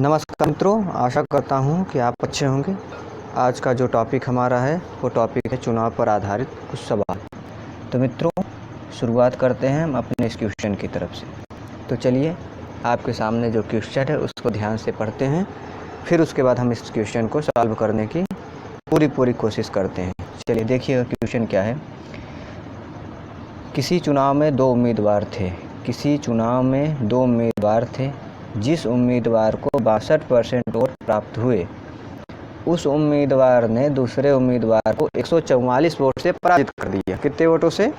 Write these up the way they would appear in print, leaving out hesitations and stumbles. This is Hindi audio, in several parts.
नमस्कार मित्रों, आशा करता हूँ कि आप अच्छे होंगे। आज का जो टॉपिक हमारा है वो टॉपिक है चुनाव पर आधारित कुछ सवाल। तो मित्रों, शुरुआत करते हैं हम अपने इस क्वेश्चन की तरफ से। तो चलिए, आपके सामने जो क्वेश्चन है उसको ध्यान से पढ़ते हैं, फिर उसके बाद हम इस क्वेश्चन को सॉल्व करने की पूरी कोशिश करते हैं। चलिए देखिएगा क्वेश्चन क्या है। किसी चुनाव में दो उम्मीदवार थे। जिस उम्मीदवार को 62% वोट प्राप्त हुए, उस उम्मीदवार ने दूसरे उम्मीदवार को 144 वोट से पराजित कर दिया। कितने वोटों से?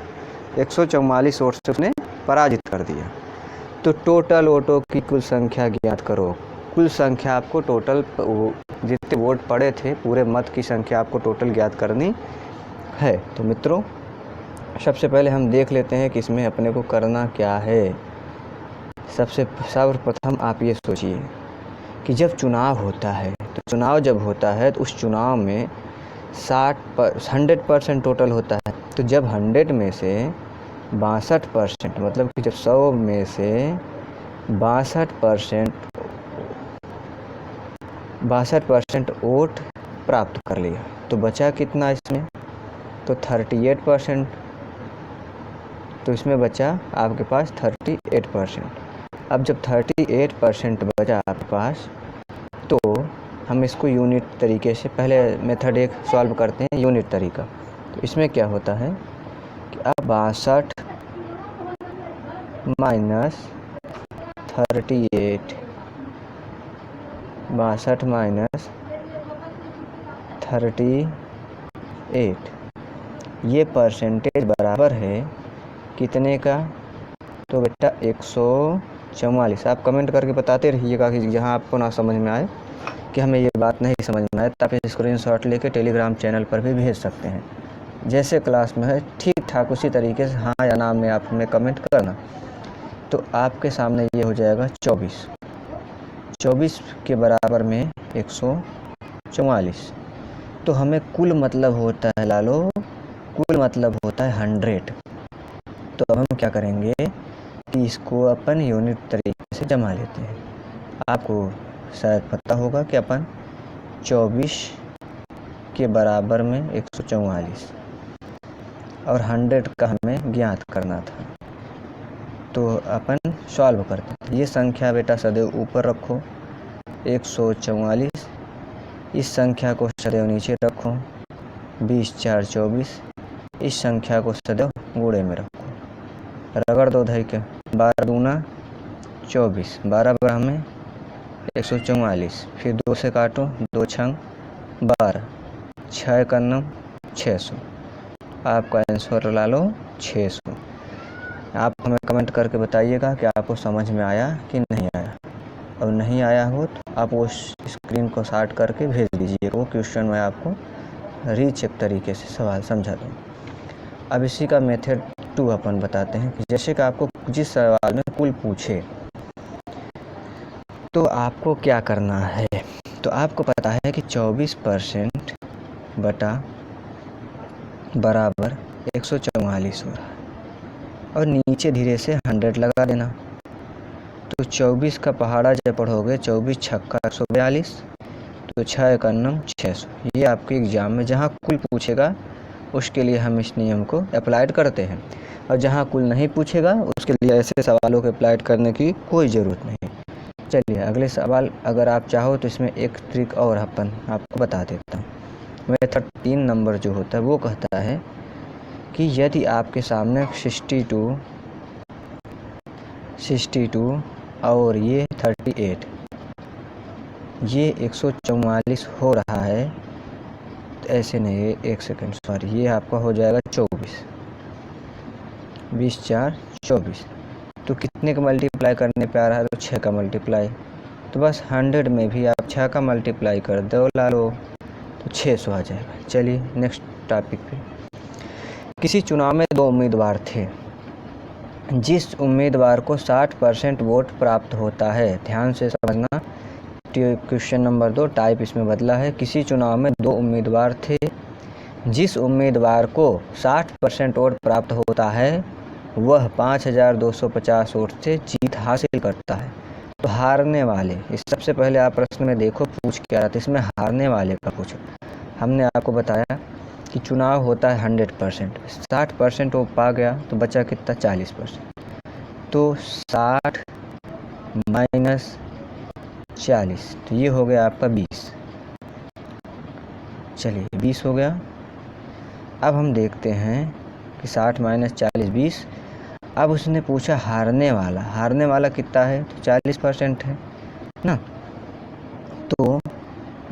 144 वोट से उसने पराजित कर दिया। तो टोटल वोटों की कुल संख्या ज्ञात करो। कुल संख्या आपको टोटल जितने वोट पड़े थे, पूरे मत की संख्या आपको टोटल ज्ञात करनी है। तो मित्रों, सबसे पहले हम देख लेते हैं कि इसमें अपने को करना क्या है। सर्वप्रथम आप ये सोचिए कि जब चुनाव होता है, तो चुनाव जब होता है तो उस चुनाव में 100% टोटल होता है। तो जब 100 में से 62%, मतलब कि जब 100 में से 62% वोट प्राप्त कर लिया, तो बचा कितना इसमें? तो 38%। तो इसमें बचा आपके पास 38%। अब जब 38% बचा आपके पास, तो हम इसको यूनिट तरीके से पहले मेथड एक सॉल्व करते हैं, यूनिट तरीका। तो इसमें क्या होता है कि अब 62 माइनस 38, 62 माइनस 38, ये परसेंटेज बराबर है कितने का? तो बेटा 144। आप कमेंट करके बताते रहिएगा कि जहाँ आपको ना समझ में आए, कि हमें ये बात नहीं समझ में आए, तो आप स्क्रीनशॉट लेके टेलीग्राम चैनल पर भी भेज सकते हैं। जैसे क्लास में है ठीक ठाक उसी तरीके से हाँ या ना में आप हमें कमेंट करना। तो आपके सामने ये हो जाएगा 24 के बराबर में 144। तो हमें कुल मतलब होता है लालो, कुल मतलब होता है 100। तो अब हम क्या करेंगे कि इसको अपन यूनिट तरीके से जमा लेते हैं। आपको शायद पता होगा कि अपन 24 के बराबर में 144 और 100 का हमें ज्ञात करना था। तो अपन सॉल्व करते हैं। ये संख्या बेटा सदैव ऊपर रखो, 144। इस संख्या को सदैव नीचे रखो, 20 4 24। इस संख्या को सदैव गुणे में रखो, रगड़ दो धई के। 12 दूना 24, 12 बराबर हमें 144। फिर 2 से काटो, 2 छंग 12, 6 का 9 600। आपका आंसर ला लो 600। आप हमें कमेंट करके बताइएगा कि आपको समझ में आया कि नहीं आया। और नहीं आया हो तो आप वो स्क्रीन को शॉर्ट करके भेज दीजिए। वो क्वेश्चन मैं आपको रीचेक तरीके से सवाल समझा दूँ। अब इसी का मेथड 2 अपन बताते हैं कि जैसे कि आपको जिस सवाल में कुल पूछे, तो आपको क्या करना है। तो आपको पता है कि 24% बटा बराबर 144 हो रहा है, और नीचे धीरे से 100 लगा देना। तो 24 का पहाड़ा जब पढ़ोगे, 24 छक्का 142, तो 6 का 9 600। ये आपके एग्ज़ाम में जहाँ कुल पूछेगा उसके लिए हम इस नियम को अप्लाइड करते हैं, और जहाँ कुल नहीं पूछेगा उसके लिए ऐसे सवालों को अप्लाइड करने की कोई ज़रूरत नहीं। चलिए अगले सवाल, अगर आप चाहो तो इसमें एक ट्रिक और अपन आपको बता देता हूँ। मेथड 3 नंबर जो होता है वो कहता है कि यदि आपके सामने 62 और ये 38, ये 144 हो रहा है, तो ऐसे नहीं, एक सेकंड सॉरी, ये आपका हो जाएगा 24, 20 4 24। तो कितने का मल्टीप्लाई करने पे आ रहा है? तो 6 का मल्टीप्लाई। तो बस 100 में भी आप 6 का मल्टीप्लाई कर दो ला लो, तो 600 आ जाएगा। चलिए नेक्स्ट टॉपिक पे। किसी चुनाव में दो उम्मीदवार थे। जिस उम्मीदवार को 60% वोट प्राप्त होता है, ध्यान से समझना, क्वेश्चन नंबर 2 टाइप इसमें बदला है। किसी चुनाव में दो उम्मीदवार थे, जिस उम्मीदवार को 60% वोट प्राप्त होता है वह 5250 वोट से जीत हासिल करता है। तो हारने वाले, इस सबसे पहले आप प्रश्न में देखो पूछ क्या रहा था, इसमें हारने वाले का पूछो। हमने आपको बताया कि चुनाव होता है 100%, 60% वो पा गया तो बचा कितना 40%, तो 60 माइनस 40, तो ये हो गया आपका 20। चलिए 20 हो गया। अब हम देखते हैं कि 60 माइनस 40 20। अब उसने पूछा हारने वाला कितना है, तो 40% है ना, तो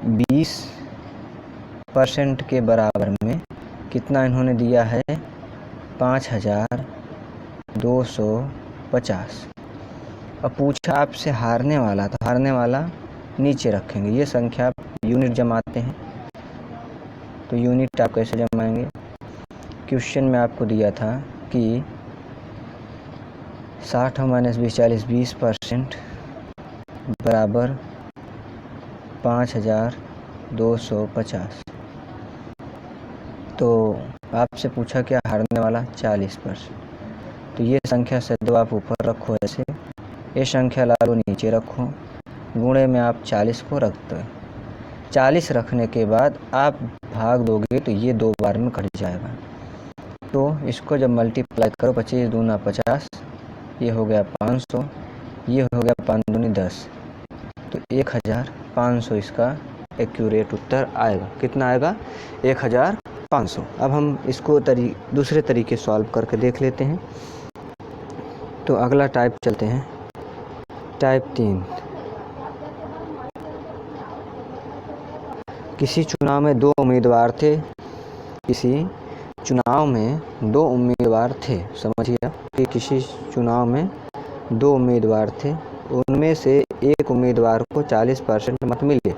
20% के बराबर में कितना इन्होंने दिया है 5250। अब पूछा आपसे हारने वाला, तो हारने वाला नीचे रखेंगे, ये संख्या आप यूनिट जमाते हैं, तो यूनिट आप कैसे जमाएंगे, क्वेश्चन में आपको दिया था कि 60 माइनस 20 40, 20% बराबर 5250। तो आपसे पूछा क्या हारने वाला 40%, तो ये संख्या से दो आप ऊपर रखो ऐसे, ये संख्या लालो नीचे रखो, गुणे में आप 40 को रख दो। 40 रखने के बाद आप भाग दोगे तो ये 2 बार में कट जाएगा, तो इसको जब मल्टीप्लाई करो 25 दूना 50, ये हो गया 500, ये हो गया 5 दूनी 10, तो 1500 इसका एक्यूरेट उत्तर आएगा। कितना आएगा 1500। अब हम इसको दूसरे तरीके सॉल्व करके देख लेते हैं। तो अगला टाइप चलते हैं, टाइप 3। किसी चुनाव में 2 उम्मीदवार थे, समझिए कि किसी चुनाव में 2 उम्मीदवार थे, उनमें से एक उम्मीदवार को 40% मत मिले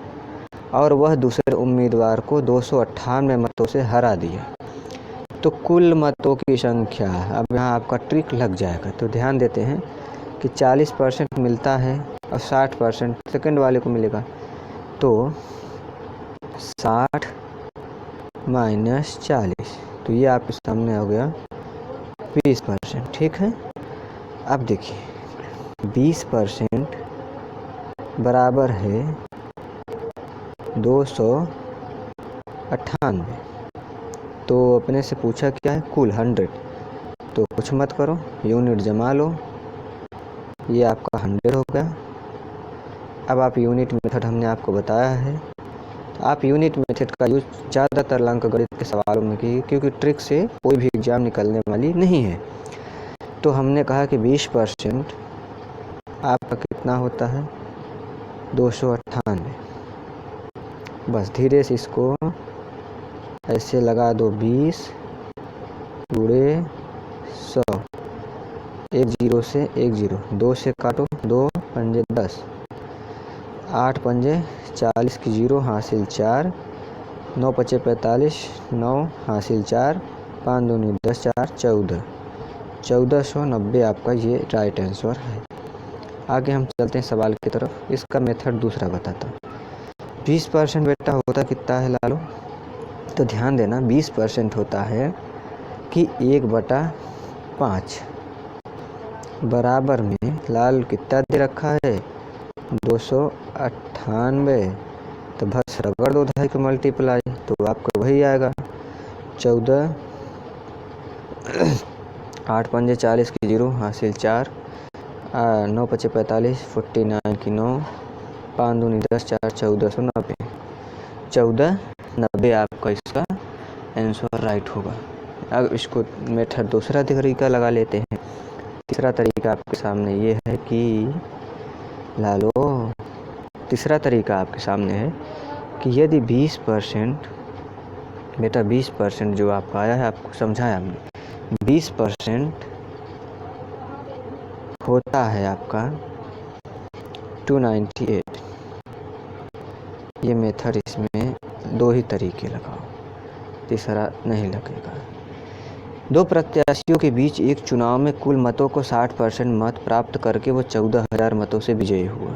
और वह दूसरे उम्मीदवार को 298 मतों से हरा दिया, तो कुल मतों की संख्या। अब यहाँ आपका ट्रिक लग जाएगा, तो ध्यान देते हैं कि 40% मिलता है और 60% सेकंड वाले को मिलेगा, तो 60 माइनस 40, तो ये आपके सामने हो गया 20%। ठीक है, अब देखिए 20% बराबर है 298, तो अपने से पूछा क्या है कुल 100, तो कुछ मत करो यूनिट जमा लो, ये आपका 100 हो गया। अब आप यूनिट मेथड हमने आपको बताया है, तो आप यूनिट मेथड का यूज ज़्यादातर अंकगणित के सवालों में कीजिए, क्योंकि ट्रिक से कोई भी एग्जाम निकलने वाली नहीं है। तो हमने कहा कि 20% आपका कितना होता है 298, बस धीरे से इसको ऐसे लगा दो, 20 गुणे 100, 1 0 से 1 0, 2 से काटो, 2 पंजे 10, 8 पंजे 40 की 0 हासिल 4, 9 पचे 45, 9 हासिल 4, 5 दूनी 10 4 14, 1490 आपका ये राइट आंसर है। आगे हम चलते हैं सवाल की तरफ, इसका मेथड दूसरा बताता हूँ। 20% बेटा होता कितना है लालो, तो ध्यान देना 20% होता है कि 1/5 बराबर में लाल कितना दे रखा है 298, तो बस रगड़ दो 2.5 को मल्टीप्लाई, तो आपको वही आएगा 14, 8 पंजे 40 की 0 हासिल 4, 9 पचे 45, 49 की 9, 5 दूनी 10 4 1490, 1490 आपका इसका आंसर राइट होगा। अब इसको मेथड दूसरा तरीका लगा लेते हैं। तीसरा तरीका आपके सामने ये है कि लालो, तीसरा तरीका आपके सामने है कि यदि 20% बेटा 20% जो आपका आया है, आपको समझाया हमने, 20% होता है आपका 298। ये मेथड, इसमें 2 ही तरीके लगाओ, तीसरा नहीं लगेगा। 2 प्रत्याशियों के बीच एक चुनाव में कुल मतों को 60% मत प्राप्त करके वो 14,000 मतों से विजयी हुआ,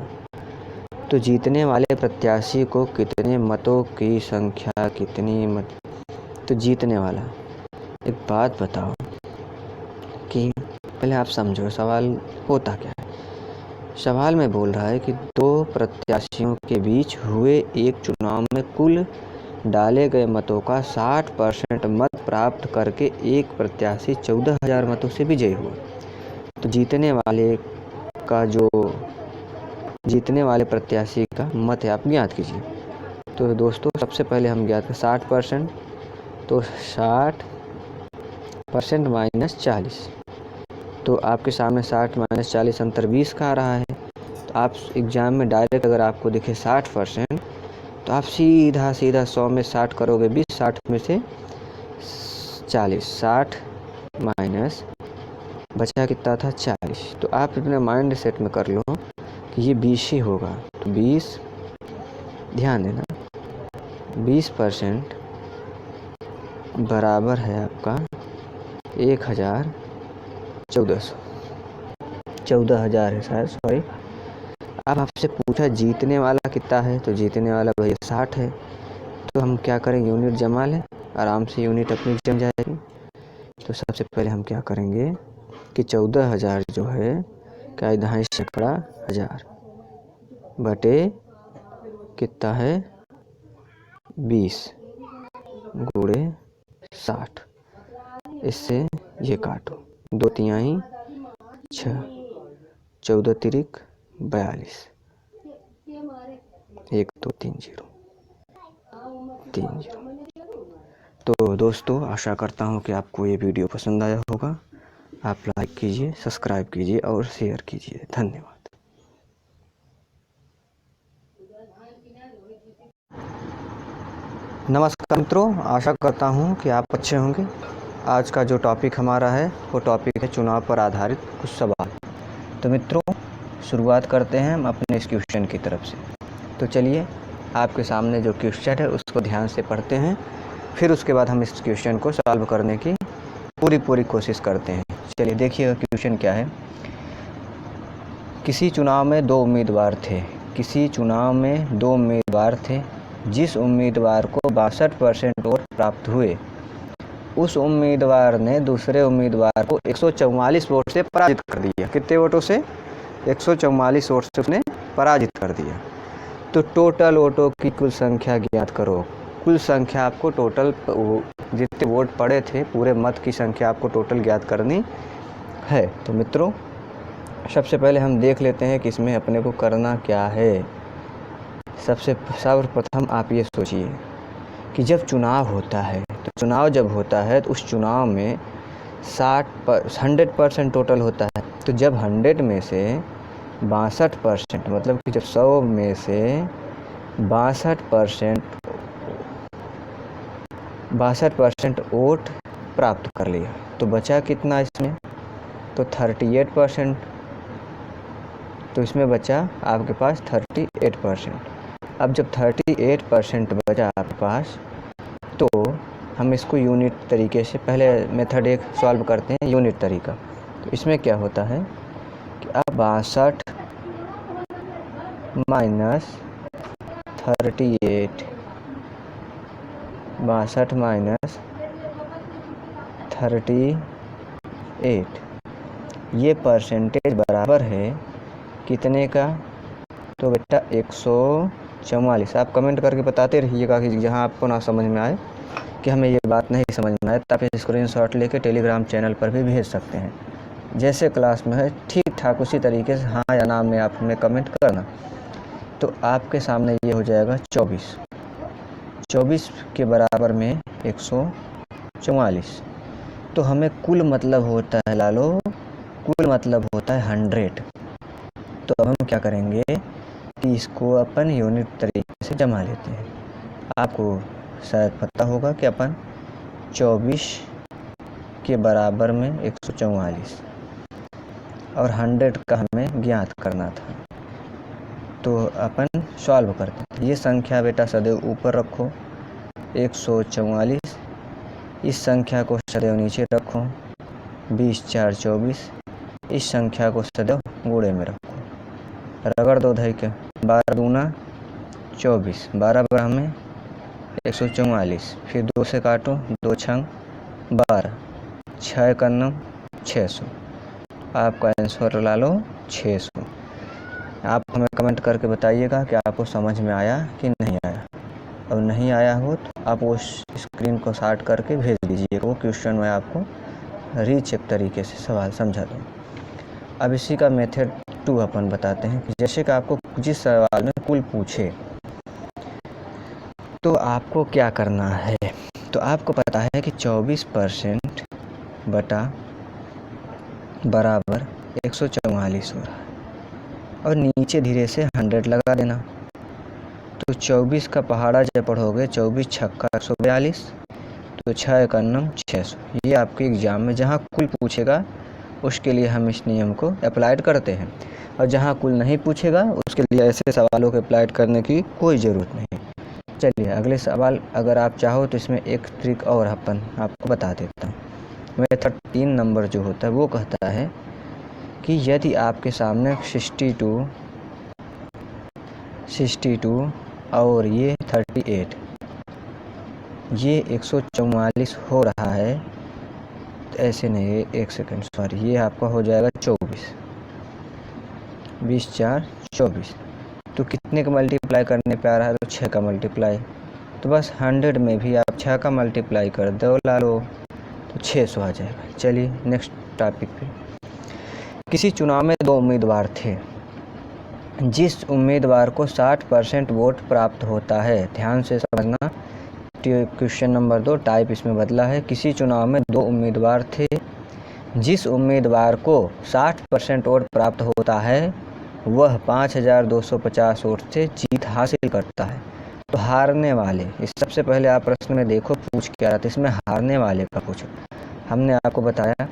तो जीतने वाले प्रत्याशी को कितने मतों की संख्या, कितनी मत, तो जीतने वाला। एक बात बताओ कि पहले आप समझो सवाल होता क्या है। सवाल में बोल रहा है कि दो प्रत्याशियों के बीच हुए एक चुनाव में कुल डाले गए मतों का 60% मत प्राप्त करके एक प्रत्याशी 14,000 मतों से विजयी हुआ। तो जीतने वाले प्रत्याशी का मत है, आप ज्ञात कीजिए। तो दोस्तों सबसे पहले हम ज्ञात करें 60%, तो 60% माइनस 40, तो आपके सामने 60 माइनस 40 अंतर 20 का आ रहा है। तो आप एग्ज़ाम में डायरेक्ट अगर आपको दिखे 60%, तो आप सीधा 100 में 60 करोगे 20, 60 में से 40, 60 माइनस बचा कितना था 40। तो आप अपने माइंड सेट में कर लो कि ये 20 ही होगा। तो 20, ध्यान देना, 20% बराबर है आपका 14,000 है शायद, सॉरी। अब आपसे पूछा जीतने वाला कितना है, तो जीतने वाला भैया 60 है। तो हम क्या करेंगे, यूनिट जमा लें, आराम से यूनिट अपनी जम जाएगी। तो सबसे पहले हम क्या करेंगे कि 14,000 जो है क्या, 2.5 सैकड़ा 1000 बटे कितना है 20 गुणे 60। इससे ये काटो, 2 तिहाई 6, 14 तिरिक 42, 1 2 3 0 3 0। तो दोस्तों आशा करता हूँ कि आपको ये वीडियो पसंद आया होगा। आप लाइक कीजिए, सब्सक्राइब कीजिए और शेयर कीजिए। धन्यवाद। नमस्कार मित्रों, आशा करता हूँ कि आप अच्छे होंगे। आज का जो टॉपिक हमारा है वो टॉपिक है चुनाव पर आधारित कुछ सवाल। तो मित्रों शुरुआत करते हैं हम अपने इस क्वेश्चन की तरफ से। तो चलिए आपके सामने जो क्वेश्चन है उसको ध्यान से पढ़ते हैं, फिर उसके बाद हम इस क्वेश्चन को सॉल्व करने की पूरी कोशिश करते हैं। चलिए देखिए क्वेश्चन क्या है। किसी चुनाव में दो उम्मीदवार थे। जिस उम्मीदवार को 62% वोट प्राप्त हुए, उस उम्मीदवार ने दूसरे उम्मीदवार को 144 वोट से पराजित कर दिया। कितने वोटों से? 144 वोट से उसने पराजित कर दिया। तो टोटल वोटों की कुल संख्या ज्ञात करो। कुल संख्या आपको टोटल जितने वोट पड़े थे पूरे मत की संख्या आपको टोटल ज्ञात करनी है। तो मित्रों सबसे पहले हम देख लेते हैं कि इसमें अपने को करना क्या है। सर्वप्रथम आप ये सोचिए कि जब चुनाव होता है, तो चुनाव जब होता है तो उस चुनाव में 100% टोटल होता है। तो जब 100 में से 62%, मतलब कि जब 100 में से 62% वोट प्राप्त कर लिया, तो बचा कितना इसमें? तो 38%। तो इसमें बचा आपके पास 38%। अब जब 38% बचा आपके पास, तो हम इसको यूनिट तरीके से पहले मेथड एक सॉल्व करते हैं, यूनिट तरीका। तो इसमें क्या होता है कि अब 62 माइनस 38, 62 माइनस 38, ये परसेंटेज बराबर है कितने का? तो बेटा 144। आप कमेंट करके बताते रहिएगा कि जहाँ आपको ना समझ में आए कि हमें ये बात नहीं समझ में आए, तो आप स्क्रीनशॉट लेके टेलीग्राम चैनल पर भी भेज सकते हैं। जैसे क्लास में है ठीक ठाक उसी तरीके से हाँ या ना में आप हमें कमेंट करना। तो आपके सामने ये हो जाएगा 24 के बराबर में 144। तो हमें कुल मतलब होता है लालो, कुल मतलब होता है 100। तो अब हम क्या करेंगे कि इसको अपन यूनिट तरीके से जमा लेते हैं। आपको शायद पता होगा कि अपन 24 के बराबर में 144 और 100 का हमें ज्ञात करना था। तो अपन सॉल्व करते हैं। ये संख्या बेटा सदैव ऊपर रखो 144, इस संख्या को सदैव नीचे रखो 20 4 24, इस संख्या को सदैव गुणे में रखो। रगड़ दो धई के, 12 दूना 24, 12 बराबर में 144, फिर 2 से काटो, 2 छंग 12, 6 का 9 600। आपका आंसर ला लो 600। आप हमें कमेंट करके बताइएगा कि आपको समझ में आया कि नहीं आया। और नहीं आया हो तो आप वो स्क्रीन को शॉट करके भेज दीजिएगा, वो क्वेश्चन मैं आपको रीचेक तरीके से सवाल समझा दूँ। अब इसी का मेथड 2 अपन बताते हैं कि जैसे कि आपको जिस सवाल में कुल पूछे तो आपको क्या करना है। तो आपको पता है कि 24% बटा बराबर 144 हो रहा है और नीचे धीरे से 100 लगा देना। तो 24 का पहाड़ा जब पढ़ोगे 24 छक्का 142, तो 6 एका 600। ये आपके एग्ज़ाम में जहाँ कुल पूछेगा उसके लिए हम इस नियम को अप्लाइड करते हैं, और जहाँ कुल नहीं पूछेगा उसके लिए ऐसे सवालों को अप्लाइड करने की कोई ज़रूरत नहीं। चलिए अगले सवाल, अगर आप चाहो तो इसमें एक ट्रिक और अपन आपको बता देता हूँ। मेथड 3 नंबर जो होता है वो कहता है कि यदि आपके सामने 62 और ये 38, ये 144 हो रहा है, तो ऐसे नहीं, एक सेकंड सॉरी, ये आपका हो जाएगा 24, 20 4 24। तो कितने का मल्टीप्लाई करने पे आ रहा है, तो 6 का मल्टीप्लाई। तो बस 100 में भी आप 6 का मल्टीप्लाई कर दो ला लो तो 600 आ जाएगा। चलिए नेक्स्ट टॉपिक पे। किसी चुनाव में 2 उम्मीदवार थे, जिस उम्मीदवार को 60% वोट प्राप्त होता है, ध्यान से समझना, क्वेश्चन नंबर 2 टाइप इसमें बदला है। किसी चुनाव में 2 उम्मीदवार थे, जिस उम्मीदवार को 60% वोट प्राप्त होता है वह 5250 वोट से जीत हासिल करता है। तो हारने वाले, इस सबसे पहले आप प्रश्न में देखो पूछ क्या रहा था, इसमें हारने वाले का पूछो। हमने आपको बताया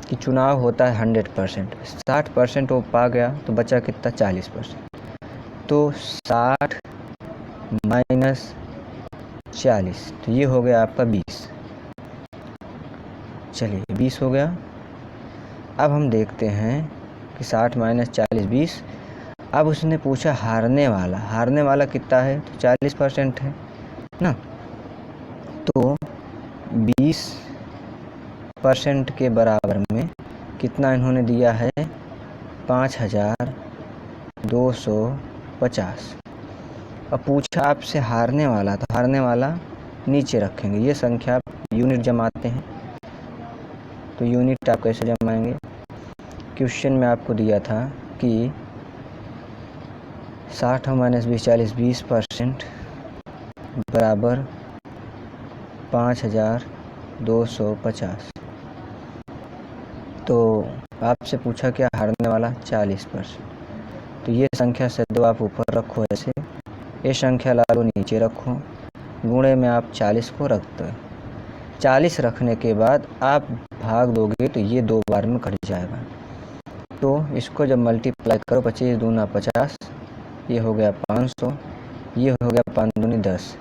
कि चुनाव होता है 100%, 60% वो पा गया तो बचा कितना 40%। तो 60 माइनस 40, तो ये हो गया आपका 20। चलिए 20 हो गया। अब हम देखते हैं कि 60 माइनस 40 20। अब उसने पूछा हारने वाला कितना है, तो 40% है ना। तो 20% के बराबर में कितना इन्होंने दिया है, 5250। अब पूछा आपसे हारने वाला, तो हारने वाला नीचे रखेंगे, ये संख्या आप यूनिट जमाते हैं। तो यूनिट आप कैसे जमाएंगे, क्वेश्चन में आपको दिया था कि 60 माइनस 20 40, 20% बराबर 5250। तो आपसे पूछा क्या हारने वाला 40%। तो ये संख्या से 2 आप ऊपर रखो, ऐसे ये संख्या ला लो नीचे रखो, गुणे में आप 40 को रख दो। 40 रखने के बाद आप भाग दोगे तो ये 2 बार में कट जाएगा। तो इसको जब मल्टीप्लाई करो, 25 दूना 50, ये हो गया 500, ये हो गया 5 दूनी 10,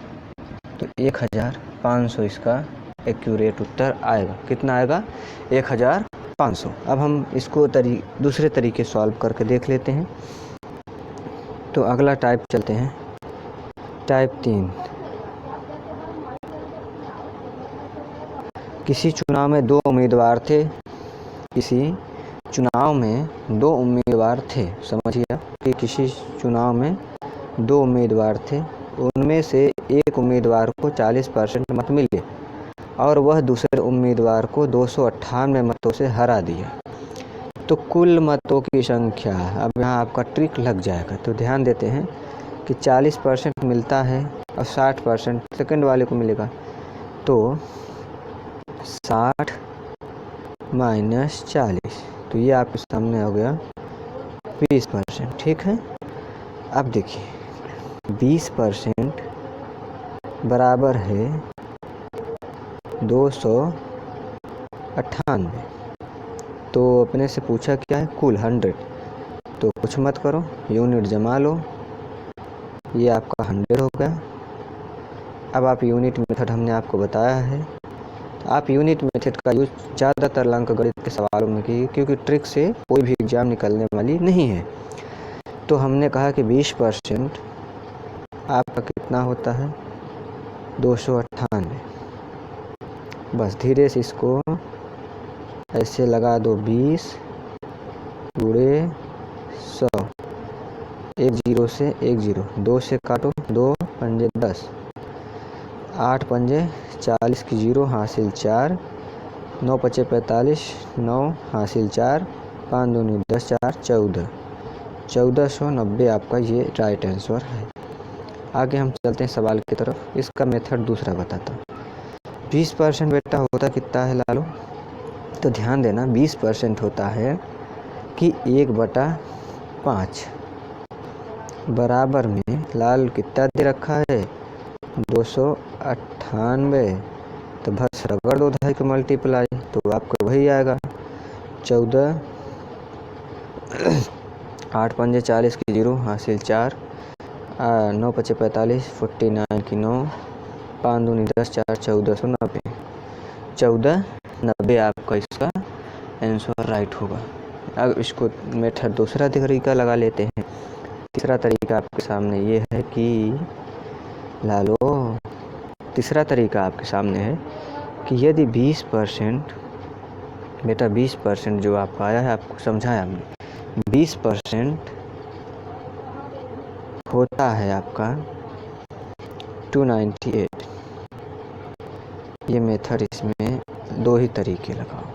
तो 1500 इसका एक्यूरेट उत्तर आएगा। कितना आएगा, 1500। अब हम इसको दूसरे तरीके सॉल्व करके देख लेते हैं। तो अगला टाइप चलते हैं, टाइप 3। किसी चुनाव में 2 उम्मीदवार थे, समझिए कि किसी चुनाव में 2 उम्मीदवार थे, उनमें से एक उम्मीदवार को 40% मत मिले और वह दूसरे उम्मीदवार को 298 मतों से हरा दिया। तो कुल मतों की संख्या, अब यहाँ आपका ट्रिक लग जाएगा। तो ध्यान देते हैं कि 40% मिलता है और 60% सेकंड वाले को मिलेगा। तो 60 माइनस 40, तो ये आपके सामने हो गया 20%। ठीक है। अब देखिए 20% बराबर है 298। तो अपने से पूछा क्या है, कुल 100। तो कुछ मत करो, यूनिट जमा लो, ये आपका 100 हो गया। अब आप यूनिट मेथड हमने आपको बताया है, तो आप यूनिट मेथड का यूज ज़्यादातर अंकगणित के सवालों में कीजिए, क्योंकि ट्रिक से कोई भी एग्जाम निकलने वाली नहीं है। तो हमने कहा कि 20% आपका कितना होता है, 298। बस धीरे से इसको ऐसे लगा दो, 20 गुणे 100, एक जीरो से एक जीरो, 2 से काटो, 2 पंजे 10, 8 पंजे 40 की जीरो हासिल 4, 9 पचे 45, 9 हासिल 4, 5 दूनी 10, 4 14, 1490 आपका ये राइट आंसर है। आगे हम चलते हैं सवाल की तरफ। इसका मेथड दूसरा बताता हूँ। 20% बेटा होता कितना है लालो? तो ध्यान देना, 20% होता है कि 1/5 बराबर में लाल कितना दे रखा है 298, तो बस रगड़ दो 2 के मल्टीप्लाई तो आपको वही आएगा 14, 8 पंजे 40 की जीरो हासिल 4, 9 पचे 45, 49 की 9, 5 दूनी 10, 4 1490, 1490 आपका इसका आंसर राइट होगा। अब इसको मेथड दूसरा तरीका लगा लेते हैं। तीसरा तरीका आपके सामने ये है कि लालो, तीसरा तरीका आपके सामने है कि यदि 20% बेटा 20% जो आपका आया है, आपको समझाया हमने, 20% होता है आपका 298। ये मेथड इसमें 2 ही तरीके लगाओ,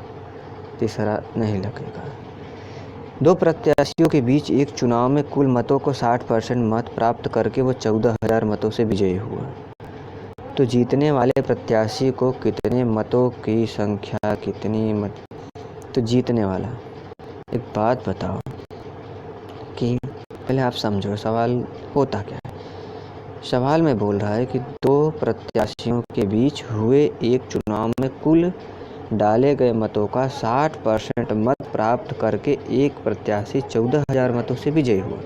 तीसरा नहीं लगेगा। 2 प्रत्याशियों के बीच एक चुनाव में कुल मतों को 60% मत प्राप्त करके वो 14,000 मतों से विजयी हुआ, तो जीतने वाले प्रत्याशी को कितने मतों की संख्या कितनी मत? तो जीतने वाला, एक बात बताओ कि पहले आप समझो सवाल होता क्या है। सवाल में बोल रहा है कि 2 प्रत्याशियों के बीच हुए एक चुनाव में कुल डाले गए मतों का 60% मत प्राप्त करके एक प्रत्याशी 14,000 मतों से विजयी हुआ,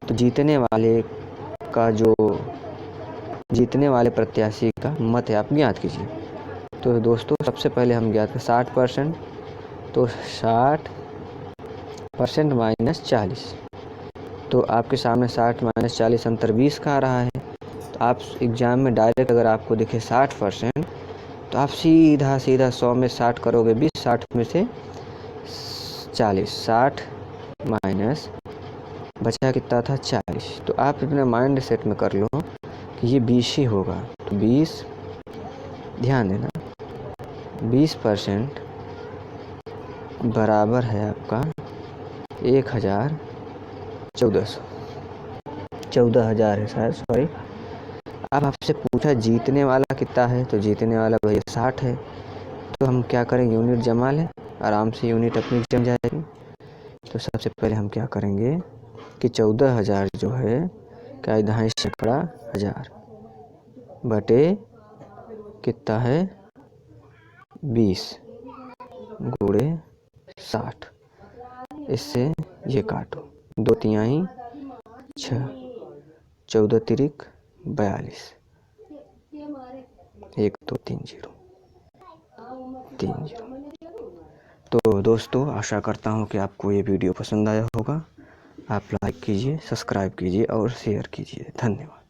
तो जीतने वाले प्रत्याशी का मत है, आप ज्ञात कीजिए। तो दोस्तों सबसे पहले हम ज्ञात करें 60%, तो 60% माइनस 40, तो आपके सामने 60 माइनस 40 अंतर 20 का आ रहा है। तो आप एग्ज़ाम में डायरेक्ट अगर आपको दिखे 60%, तो आप सीधा 100 में 60 करोगे 20, 60 में से 40, 60 माइनस बचा कितना था 40, तो आप अपने माइंड सेट में कर लो कि ये 20 ही होगा। तो 20, ध्यान देना, 20% बराबर है आपका 14,000 है शायद, सॉरी। अब आपसे पूछा जीतने वाला कितना है, तो जीतने वाला भैया 60 है, तो हम क्या करें, यूनिट जमा लें, आराम से यूनिट अपनी जम जाएगी। तो सबसे पहले हम क्या करेंगे कि 14,000 जो है क्या 2.5 सैकड़ा 1000 बटे कितना है 20 गुणे 60, इससे ये काटो, 2 तिहाई 6, 14 तिरिक 42, 1 2 3 0 3 0। तो दोस्तों आशा करता हूँ कि आपको ये वीडियो पसंद आया होगा। आप लाइक कीजिए, सब्सक्राइब कीजिए और शेयर कीजिए। धन्यवाद।